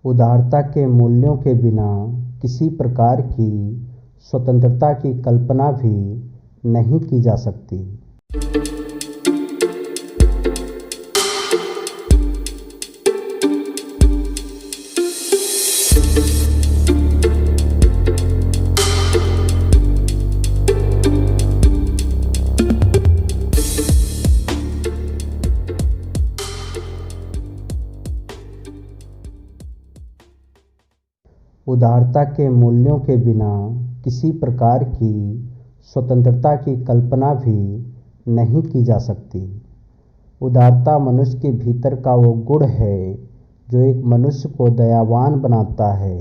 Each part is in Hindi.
उदारता के मूल्यों के बिना किसी प्रकार की स्वतंत्रता की कल्पना भी नहीं की जा सकती। उदारता के मूल्यों के बिना किसी प्रकार की स्वतंत्रता की कल्पना भी नहीं की जा सकती। उदारता मनुष्य के भीतर का वो गुण है जो एक मनुष्य को दयावान बनाता है,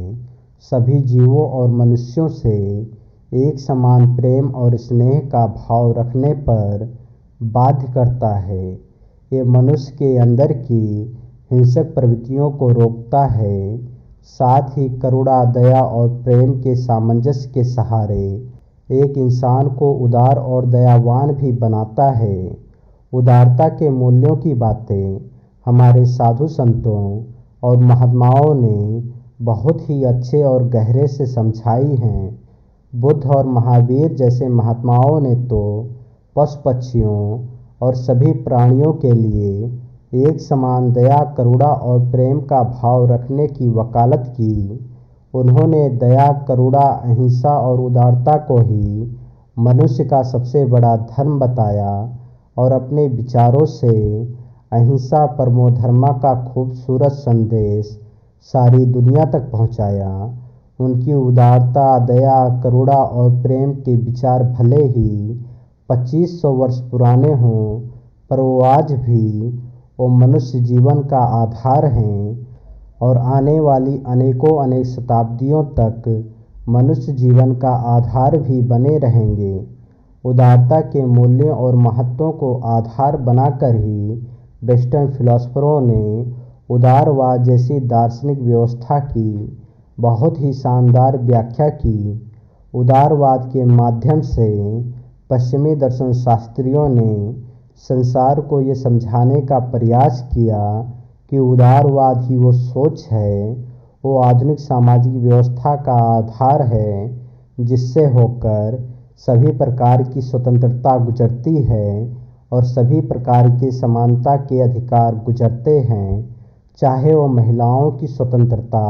सभी जीवों और मनुष्यों से एक समान प्रेम और स्नेह का भाव रखने पर बाध्य करता है। ये मनुष्य के अंदर की हिंसक प्रवृत्तियों को रोकता है, साथ ही करुणा, दया और प्रेम के सामंजस्य के सहारे एक इंसान को उदार और दयावान भी बनाता है। उदारता के मूल्यों की बातें हमारे साधु संतों और महात्माओं ने बहुत ही अच्छे और गहरे से समझाई हैं। बुद्ध और महावीर जैसे महात्माओं ने तो पशु पक्षियों और सभी प्राणियों के लिए एक समान दया, करुणा और प्रेम का भाव रखने की वकालत की। उन्होंने दया, करुणा, अहिंसा और उदारता को ही मनुष्य का सबसे बड़ा धर्म बताया और अपने विचारों से अहिंसा परमो धर्मा का खूबसूरत संदेश सारी दुनिया तक पहुंचाया। उनकी उदारता, दया, करुणा और प्रेम के विचार भले ही 2500 वर्ष पुराने हों, पर वो आज भी वो मनुष्य जीवन का आधार हैं और आने वाली अनेक शताब्दियों तक मनुष्य जीवन का आधार भी बने रहेंगे। उदारता के मूल्यों और महत्वों को आधार बनाकर ही वेस्टर्न फिलोसफरों ने उदारवाद जैसी दार्शनिक व्यवस्था की बहुत ही शानदार व्याख्या की। उदारवाद के माध्यम से पश्चिमी दर्शन शास्त्रियों ने संसार को ये समझाने का प्रयास किया कि उदारवाद ही वो सोच है, वो आधुनिक सामाजिक व्यवस्था का आधार है जिससे होकर सभी प्रकार की स्वतंत्रता गुजरती है और सभी प्रकार के समानता के अधिकार गुजरते हैं। चाहे वो महिलाओं की स्वतंत्रता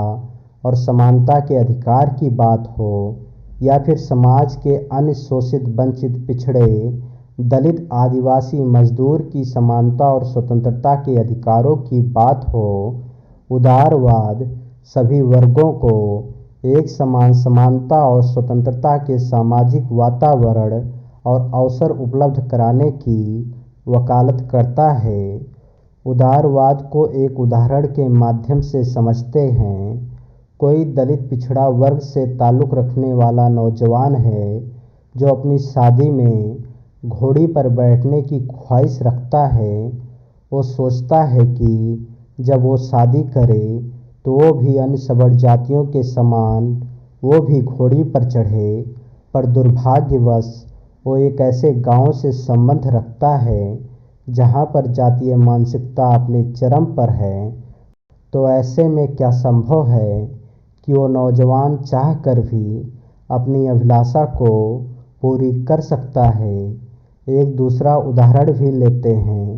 और समानता के अधिकार की बात हो या फिर समाज के अन्य शोषित, वंचित, पिछड़े, दलित, आदिवासी, मजदूर की समानता और स्वतंत्रता के अधिकारों की बात हो। उदारवाद सभी वर्गों को एक समान समानता और स्वतंत्रता के सामाजिक वातावरण और अवसर उपलब्ध कराने की वकालत करता है। उदारवाद को एक उदाहरण के माध्यम से समझते हैं। कोई दलित पिछड़ा वर्ग से ताल्लुक़ रखने वाला नौजवान है जो अपनी शादी में घोड़ी पर बैठने की ख्वाहिश रखता है। वो सोचता है कि जब वो शादी करे तो वो भी अन्य सवर्ण जातियों के समान वो भी घोड़ी पर चढ़े, पर दुर्भाग्यवश वो एक ऐसे गांव से संबंध रखता है जहां पर जातीय मानसिकता अपने चरम पर है। तो ऐसे में क्या संभव है कि वो नौजवान चाह कर भी अपनी अभिलाषा को पूरी कर सकता है। एक दूसरा उदाहरण भी लेते हैं।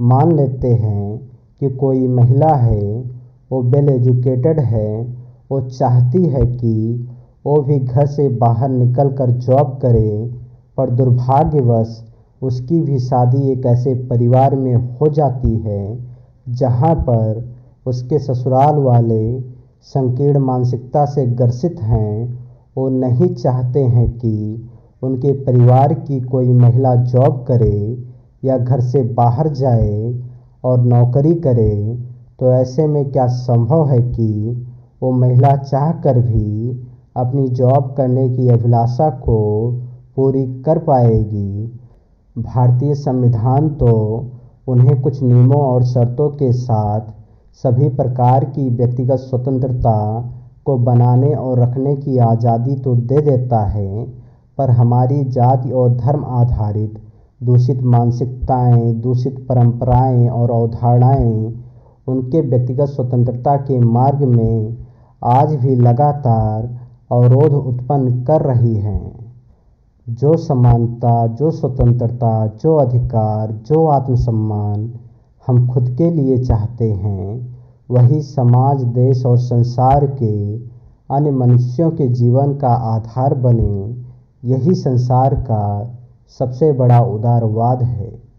मान लेते हैं कि कोई महिला है, वो वेल एजुकेटेड है, वो चाहती है कि वो भी घर से बाहर निकल कर जॉब करे, पर दुर्भाग्यवश उसकी भी शादी एक ऐसे परिवार में हो जाती है जहां पर उसके ससुराल वाले संकीर्ण मानसिकता से ग्रसित हैं। वो नहीं चाहते हैं कि उनके परिवार की कोई महिला जॉब करे या घर से बाहर जाए और नौकरी करे। तो ऐसे में क्या संभव है कि वो महिला चाह कर भी अपनी जॉब करने की अभिलाषा को पूरी कर पाएगी? भारतीय संविधान तो उन्हें कुछ नियमों और शर्तों के साथ सभी प्रकार की व्यक्तिगत स्वतंत्रता को बनाने और रखने की आज़ादी तो दे देता है, पर हमारी जाति और धर्म आधारित दूषित मानसिकताएं, दूषित परंपराएं और अवधारणाएं उनके व्यक्तिगत स्वतंत्रता के मार्ग में आज भी लगातार अवरोध उत्पन्न कर रही हैं। जो समानता, जो स्वतंत्रता, जो अधिकार, जो आत्मसम्मान हम खुद के लिए चाहते हैं, वही समाज, देश और संसार के अन्य मनुष्यों के जीवन का आधार बने। यही संसार का सबसे बड़ा उदारवाद है।